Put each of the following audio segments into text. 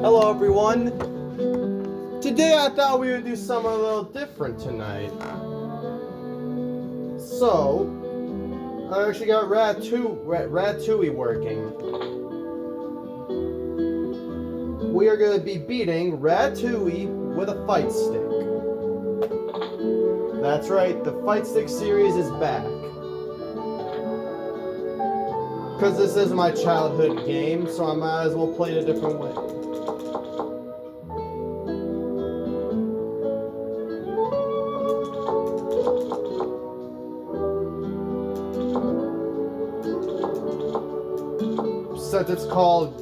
Hello everyone! Today I thought we would do something a little different tonight. So, I actually got Ratatouille working. We are going to be beating Ratatouille with a fight stick. That's right, the fight stick series is back. Because this is my childhood game, so I might as well play it a different way. Since it's called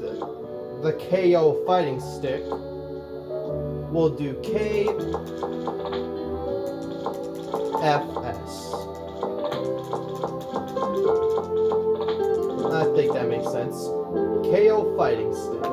the KO fighting stick, we'll do KFS. I think that makes sense. KO fighting stick.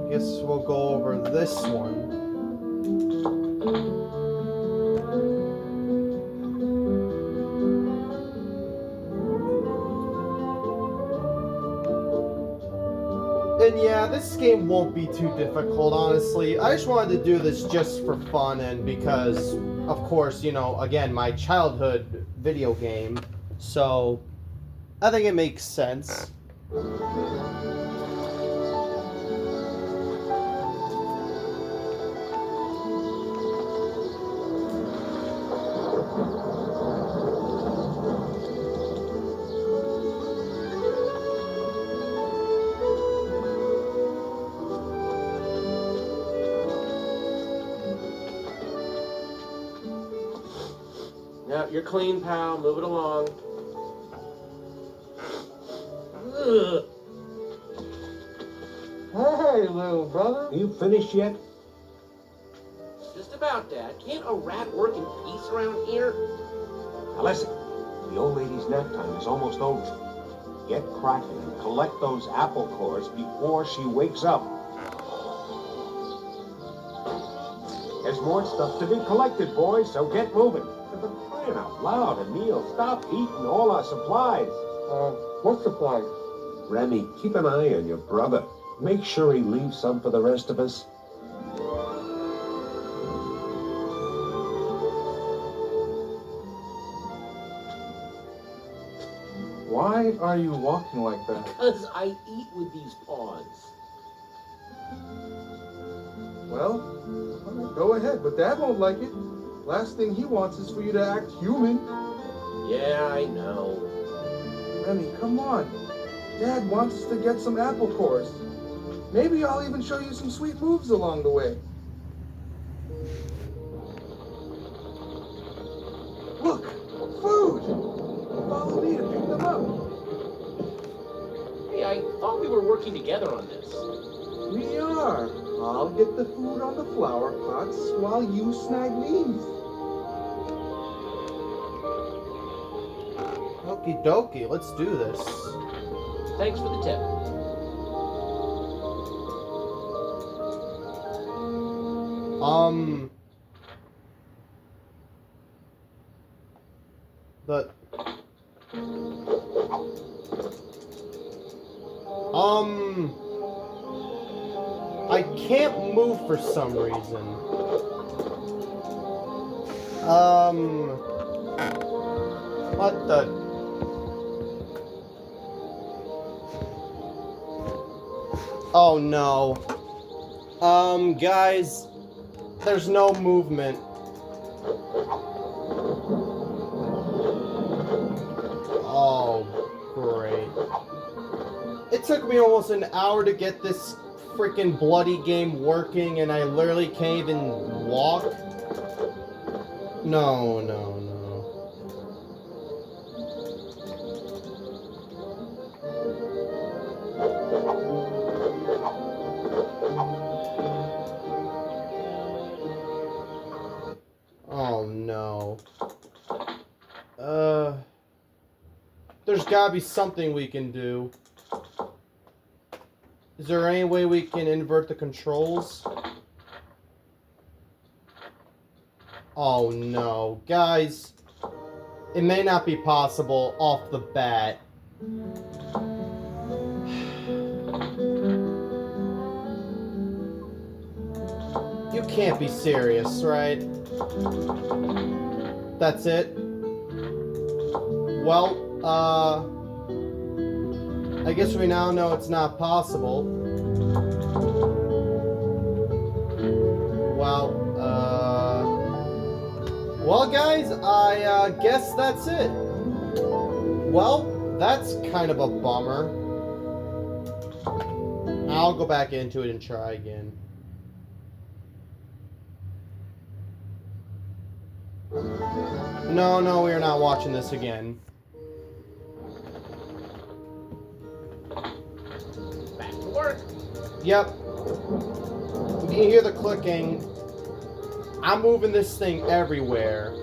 Guess we'll go over this one. And yeah, this game won't be too difficult, honestly. I just wanted to do this just for fun and because, of course, you know, again, my childhood video game. So, I think it makes sense. Yeah, you're clean, pal. Move it along. Ugh. Hey, little brother. You finished yet? Just about, Dad. Can't a rat work in peace around here? Now listen, the old lady's nap time is almost over. Get cracking and collect those apple cores before she wakes up. There's more stuff to be collected, boys, so get moving. But crying out loud, Emil, stop eating all our supplies. What supplies? Remy, keep an eye on your brother. Make sure he leaves some for the rest of us. Why are you walking like that? Because I eat with these paws. Well, go ahead, but Dad won't like it. Last thing he wants is for you to act human. Yeah, I know. Remy, come on. Dad wants us to get some apple cores. Maybe I'll even show you some sweet moves along the way. Look, food! Follow me to pick them up. Hey, I thought we were working together on this. We are. I'll get the food on the flower pots while you snag these. Okie dokie, let's do this. Thanks for the tip. The... I can't move for some reason. What the... Oh no. Guys, there's no movement. Oh, great. It took me almost an hour to get this freaking bloody game working, and I literally can't even walk. No, no, no. Oh no. There's gotta be something we can do. Is there any way we can invert the controls? Oh no. Guys, it may not be possible off the bat. You can't be serious, right? That's it? Well, I guess we now know it's not possible. Well, guys, I guess that's it. Well, that's kind of a bummer. I'll go back into it and try again. No, we are not watching this again. Back to work. Yep. You can hear the clicking. I'm moving this thing everywhere.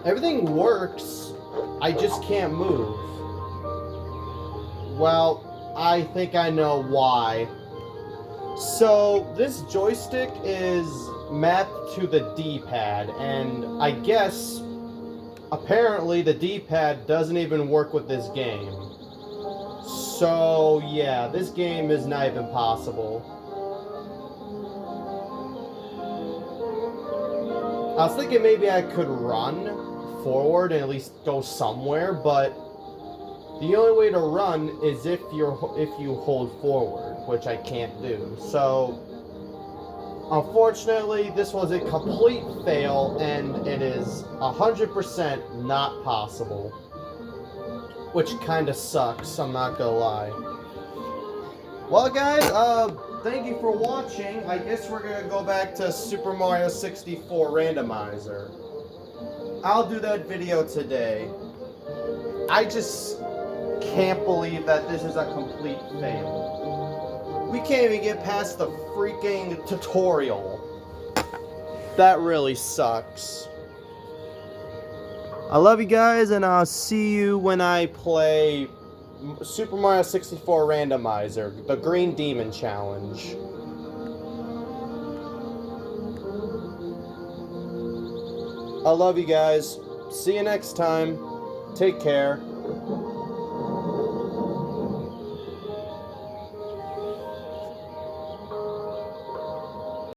Everything works. I just can't move. Well, I think I know why. So, this joystick is mapped to the D-pad, and I guess, apparently, the D-pad doesn't even work with this game. So, yeah, this game is not even possible. I was thinking maybe I could run forward and at least go somewhere, but the only way to run is if you hold forward, which I can't do. So, unfortunately, this was a complete fail, and it is 100% not possible. Which kind of sucks, I'm not gonna lie. Well, guys, thank you for watching. I guess we're gonna go back to Super Mario 64 Randomizer. I'll do that video today. I just can't believe that this is a complete fail. We can't even get past the freaking tutorial. That really sucks. I love you guys, and I'll see you when I play Super Mario 64 Randomizer, the Green Demon Challenge. I love you guys. See you next time. Take care.